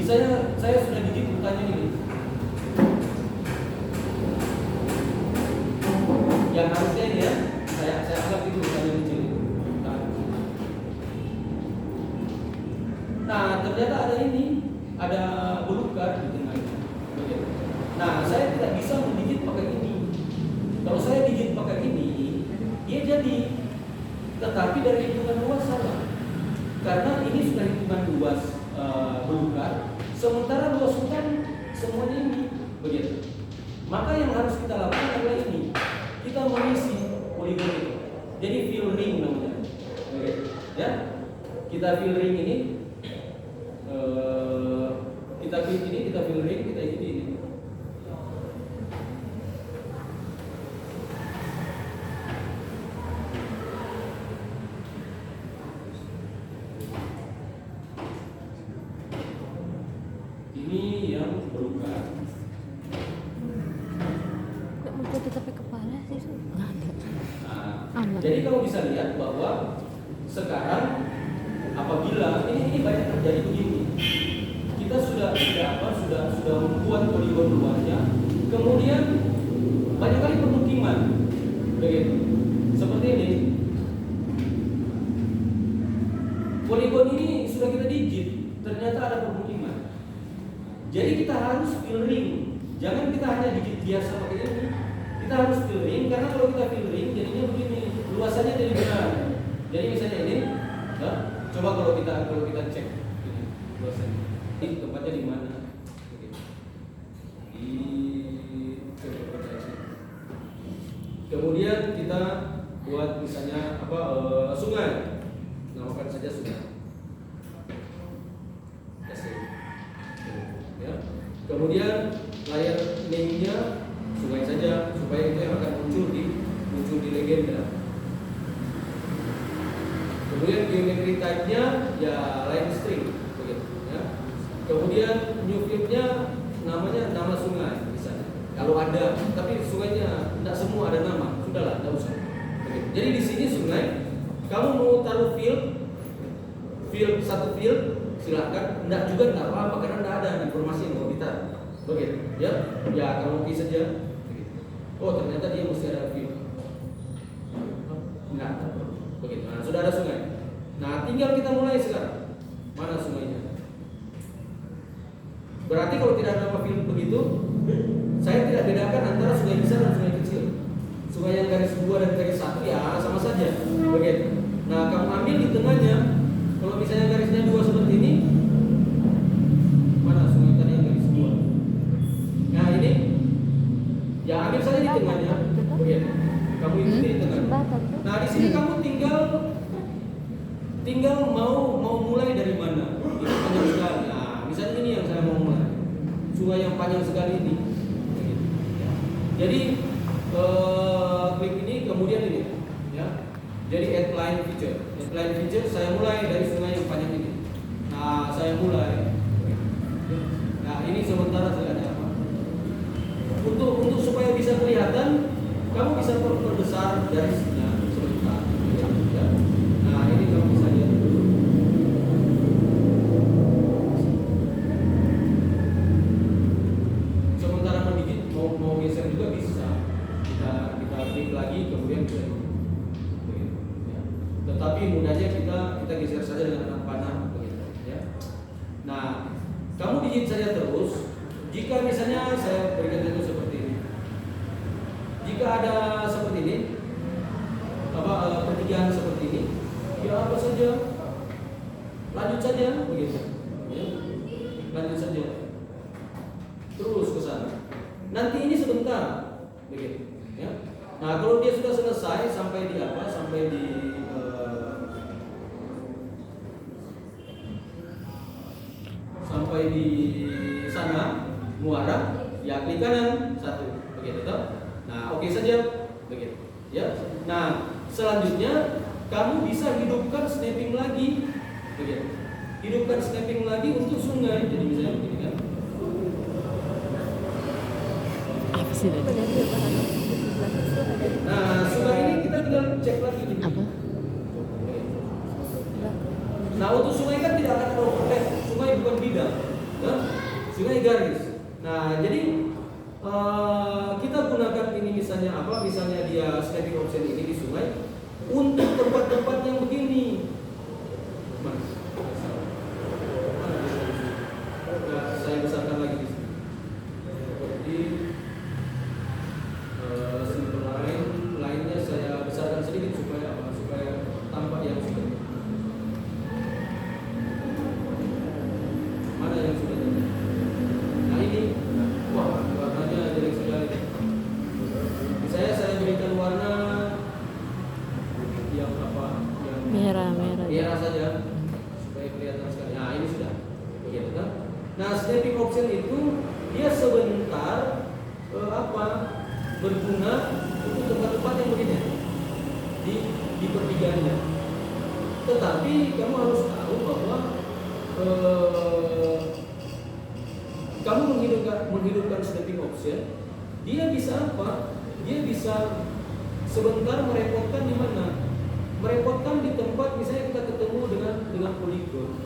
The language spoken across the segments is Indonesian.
Misalnya saya sudah digit urutannya ini, yang harusnya ini ya, saya anggap itu urutannya kecil. Nah, ternyata ada ini, ada belukar di tengahnya. Nah, saya tidak bisa mendigit pakai ini. Kalau saya digit pakai ini, dia jadi. Tetapi dari hitungan luas salah. Karena ini sudah hitungan luas belukar, sementara luas hutan semuanya ini, begitu. Maka yang harus kita lakukan adalah ini. Kita mengisi poligon itu. Jadi fill ring namanya. Begitu. Ya. Kita fill ring ini. Kita fill ring, kita isi ini. Ini yang belukar. Nggak mau jadi sampai kepala sih. Nah, jadi kamu bisa lihat bahwa sekarang apabila ini banyak terjadi begini, kita sudah membuat poligon luasnya, kemudian banyak kali permukiman, begitu. Seperti ini, poligon ini sudah kita digit, ternyata ada permukiman. Jadi kita harus fill ring, jangan kita hanya digit biasa pakai ini. Kita harus fill ring, karena kalau kita fill ring jadinya begini, luasannya jadi benar. Jadi misalnya ini, ya, coba kalau kita cek ini luasannya. Ini tempatnya di mana? Kemudian kita buat misalnya sungai, namakan saja sungai. Ya. Kemudian layar name-nya sungai saja supaya itu yang akan muncul di legenda. Kemudian geometry type-nya ya line string, begitu. Ya. Kemudian new field-nya namanya nama sungai misalnya. Kalau ada, tapi sungainya tidak semua ada nama, sudahlah, tidak usah. Begitu. Jadi di sini sungai, kamu mau taruh field satu field, silakan. Tidak apa-apa karena tidak ada informasi yang mau ditaruh. Begitu, ya. Ya kamu oke saja. Begitu. Oh ternyata dia mesti ada field. Nah, begitu. Nah, sudah ada sungai. Nah, tinggal kita mulai sekarang. Mana sungainya? Berarti kalau tidak ada nama field begitu, saya tidak bedakan antara sungai besar dan sungai kecil. Sungai yang garis 2 dan garis 1 ya sama saja. Begitu. Nah, kamu ambil di tengahnya. Kalau misalnya garisnya 2 seperti ini, mana sungai tadi yang garis 2? Nah, ini ya ambil saja di tengahnya. Begitu. Kamu ikuti di tengah. Nah, di sini kamu tinggal mau mulai dari mana? Ini panjang sekali. Nah, misalnya ini yang saya mau mulai. Sungai yang panjang sekali ini. Begitu. Ya. Jadi klik ini kemudian ini, ya. Jadi add line feature. Add line feature saya mulai dari sungai yang panjang ini. Nah, saya mulai. Nah, ini sementara saya ada apa? Untuk supaya bisa kelihatan, kamu bisa perbesar garisnya sebentar. Ya. Nah, ini kamu bisa lihat dulu. Sementara mendigit mau geser juga bisa. Kita klik lagi kemudian kita begitu. Ya. Tetapi mudahnya kita geser saja dengan anak panah begitu. Ya. Nah, kamu digit saja terus. Jika misalnya saya berikan itu seperti ini. Jika ada seperti ini, pertigaan seperti ini, ya apa saja, lanjut saja, begitu. Ya. Lanjut saja, terus ke sana. Nanti ini sebentar, begitu. Ya. Nah, kalau dia sudah selesai sampai di apa? Sampai di sana, muara, ya klik kanan satu, begitu toh. Nah, oke saja, begitu. Ya. Nah, selanjutnya kamu bisa hidupkan snapping lagi, begitu. Hidupkan snapping lagi untuk sungai. Jadi misalnya begini kan. Apa sih tadi? Nah, sungai ini kita tinggal cek lagi di sini. Apa? Nah, untuk sungai kan tidak akan overlap. Sungai bukan bidang. Nah, sungai garis. Nah, jadi kita gunakan ini misalnya apa? Misalnya dia snapping option ini di sungai untuk tempat-tempat yang begini. Mas, saya besarkan lagi di sini. Jadi simple lainnya saya besarkan sedikit supaya apa? Supaya tampak yang sudah. Mana yang sudah jadi? Nah ini, wah warnanya jelek sekali. Saya berikan warna yang apa? Yang merah saja supaya kelihatan sekali. Nah ini sudah, begitu kan? Nah snapping option itu dia sebentar berguna untuk tempat-tempat yang begini di pertigaannya. Tetapi kamu harus tahu bahwa kamu menghidupkan snapping option, dia bisa apa? Dia bisa sebentar merepotkan di mana? Merepotkan di tempat misalnya kita ketemu dengan poligon,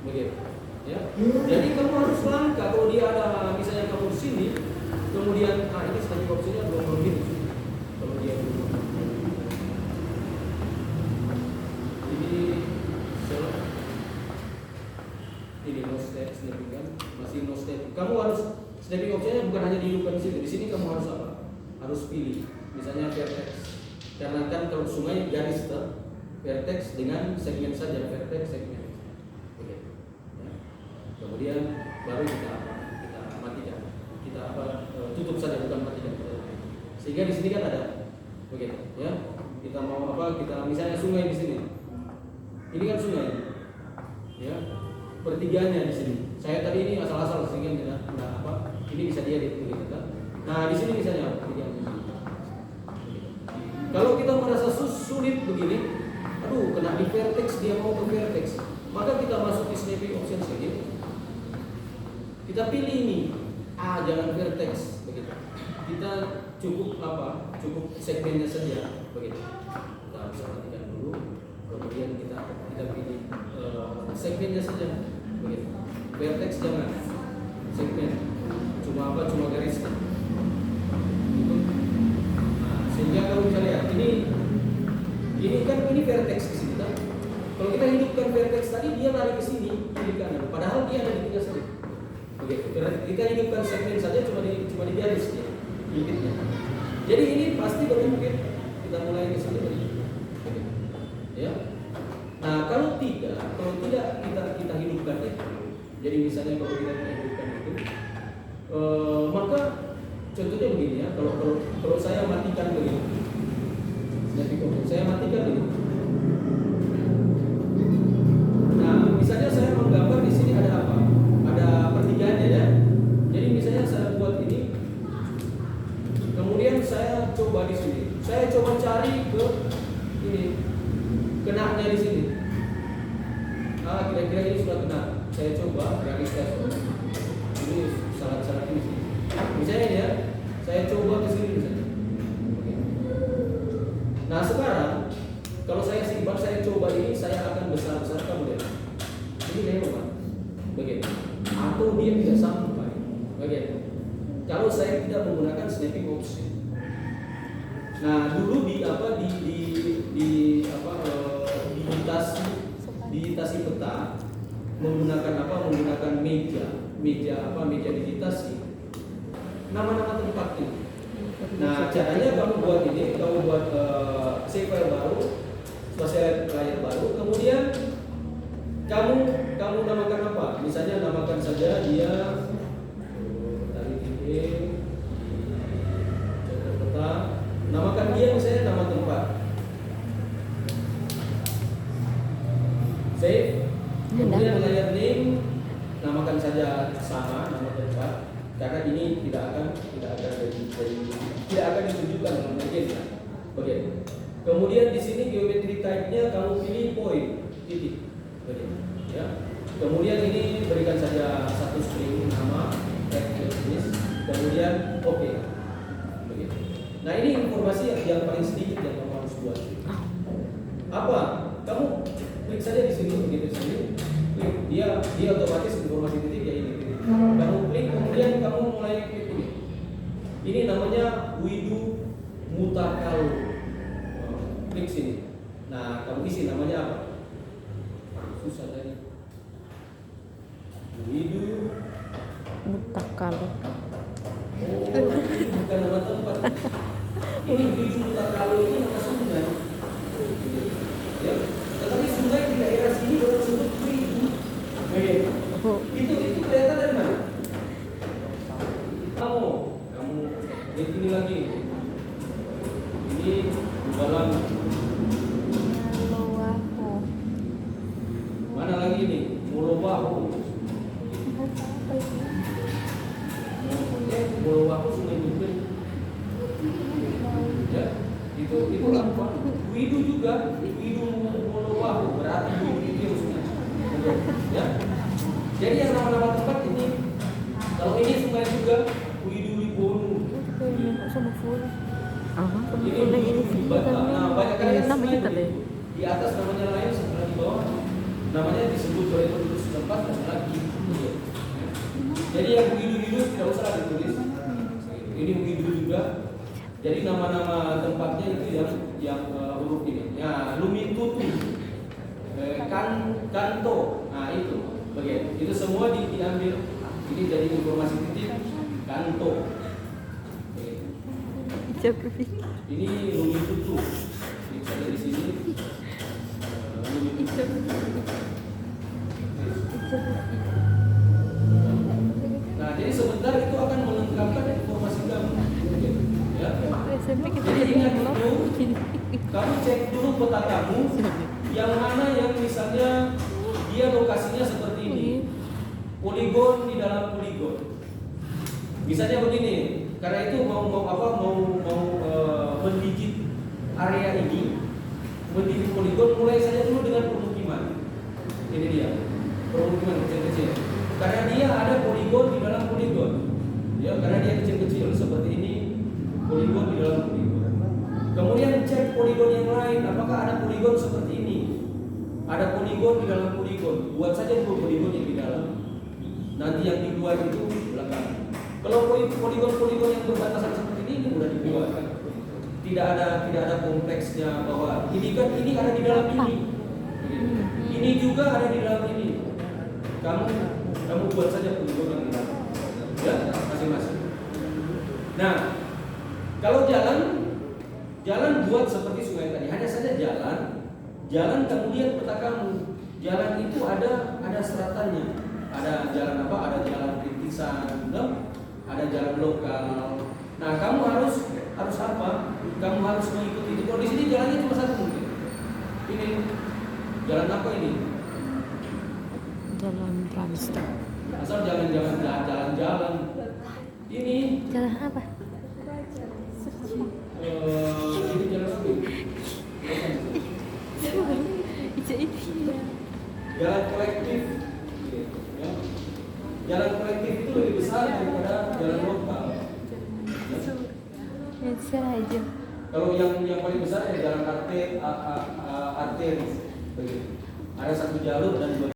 begitu. Ya. Jadi kamu harus langkah kalau dia ada misalnya kamu di sini, kemudian ini snapping optionnya belum begitu. Kalau dia belum. Ini no step snapping kan masih no step. Kamu harus snapping optionnya bukan hanya dihidupkan di sini. Di sini kamu harus apa? Harus pilih. Misalnya vertex. Karena kan kalau sungai garis vertex dengan segmen saja vertex segmen. Oke. Ya. Kemudian baru kita matikan. Kita tutup saja bukan matikan. Sehingga di sini kan ada. Oke. Ya. Kita mau apa? Kita misalnya sungai di sini. Ini kan sungai. Ya. Pertigaannya di sini. Saya tadi ini asal-asal sehingga tidak apa. Ini bisa diedit begitu kan. Nah, di sini misalnya pertigaannya. Kalau kita merasa sulit begini, aduh kena di vertex, dia mau ke vertex, maka kita masuk di snapping option saja. Kita pilih ini, jangan vertex begitu. Kita cukup apa? Cukup segmennya saja begitu. Kita bisa matikan dulu, kemudian kita pilih segmennya saja begitu. Vertex jangan, segmen cuma garis. Gitu. Nah, sehingga kalau kita lihat ini vertex di sini kan. Kalau kita hidupkan vertex tadi dia lari ke sini kiri kanan, padahal dia ada di tengah sini. Oke, kita hidupkan segmen saja cuma di garis ya, limitnya. Jadi ini pasti mungkin kita mulai di sini. Oke. Ya. Nah, kalau tidak kita hidupkan itu. Jadi misalnya kalau kita hidupkan itu, maka contohnya begini ya. Kalau saya matikan begini, saya matikan begini. Nah, misalnya saya menggambar di sini ada apa? Ada pertigaannya ya. Jadi misalnya saya buat ini, kemudian saya coba di sini. Saya coba cari ke ini, kenanya di sini. Kira-kira ini sudah kena. Saya coba realisasi. Ini salah ini sih. Misalnya ya, saya coba ke sini misalnya. Oke. Nah sekarang, kalau saya simpan, saya coba ini, saya akan besar-besarkan model. Ini lewat, begitu. Atau dia tidak sampai, begitu. Kalau saya tidak menggunakan snapping option. Nah dulu digitasi peta menggunakan meja digitasi nama-nama tempatnya. Nah caranya kamu buat save file baru, selesai layar baru, kemudian kamu namakan apa? Misalnya namakan saja dia tadi contoh peta, namakan dia misalnya nama tempat. Save. Kemudian layar name namakan saja sama nama tempat karena ini tidak akan ditunjukkan dengan bagian ya. Bagian. Kemudian di sini geometry type-nya kamu pilih point titik. Bagian. Ya. Kemudian ini berikan saja satu string nama jenis. Kemudian oke. Bagian. Nah ini informasi yang paling sedikit yang kamu harus buat. Apa? Kamu klik saja di sini begitu sini, klik dia otomatis informasi titik ya ini titik Kuidu Mutakalo. Klik sini. Nah, kamu isi namanya apa? Susah tadi. Kuidu. Mutakalo. Oh, ini bukan nama tempat. Ini Kuidu Mutakalo ini nama sungai. Ya. Tetapi sungai di daerah sini disebut Kuidu. Oh. Itu kelihatan dari mana? Kamu lihat ini lagi. Ini dalam Molowaho. mana lagi nih? Molowaho. Molowaho sungai juga. Ya, itu apa? Kuidu juga. Kuidu Molowaho berarti Kuidu itu yang sungai. Ya. Jadi yang nama-nama tempat ini, kalau ini sungai juga Kuidu Libonu. Sama full. Sama full Ini ini sih. nah, banyak kali Nama sungai kita deh. di atas namanya lain, setelah di bawah namanya disebut oleh penduduk setempat dan lagi. Jadi yang Kuidu tidak usah ditulis. Ini Kuidu juga. Jadi nama-nama tempatnya itu yang huruf ini. Ya, Lumitutu, Kanto. Nah itu, bagian. Itu semua diambil. Ini jadi informasi titik Kanto. Ini Lumitutu. Ini ada di sini. Lumitutu. Nah, jadi sebentar itu akan melengkapkan informasi kamu. Ya. SMP kita Jadi ingat belum. dulu, kamu cek dulu peta kamu yang mana yang misalnya dia lokasinya seperti ini. Poligon di dalam poligon. Misalnya begini, karena itu mau mendigit area ini, mendigit poligon mulai saja dulu dengan permukiman. Ini dia, permukiman kecil-kecil. Karena dia ada poligon di dalam poligon. Ya, karena dia kecil-kecil seperti ini, poligon di dalam poligon. Kemudian cek poligon yang lain, apakah ada poligon seperti ini? Ada poligon di dalam poligon. Buat saja dulu poligon yang di dalam. Nanti yang di luar itu belakang. Kalau poligon-poligon yang berbatasan seperti ini sudah dibuat. Tidak ada kompleksnya bahwa ini ada di dalam ini. Ini juga ada di dalam ini. Kamu buat saja poligon yang di dalam. Ya, masing-masing. Nah, kalau jalan buat seperti sungai tadi. Hanya saja jalan kemudian peta kamu. Jalan itu ada seratannya. Ada jalan apa? Ada jalan rintisan, ada jalan lokal. Nah, kamu harus apa? Kamu harus mengikuti itu. Kalau di sini jalannya cuma satu mungkin. Ini jalan apa ini? Jalan Transtar. Asal jalan-jalan. Ini Jalan apa? ini jalan apa? Jalan kolektif. Ya. Jalan kolektif itu lebih besar daripada jalan lokal. Bisa aja. Kalau yang paling besar ya jalan arteri. Begitu. Ada satu jalur dan dua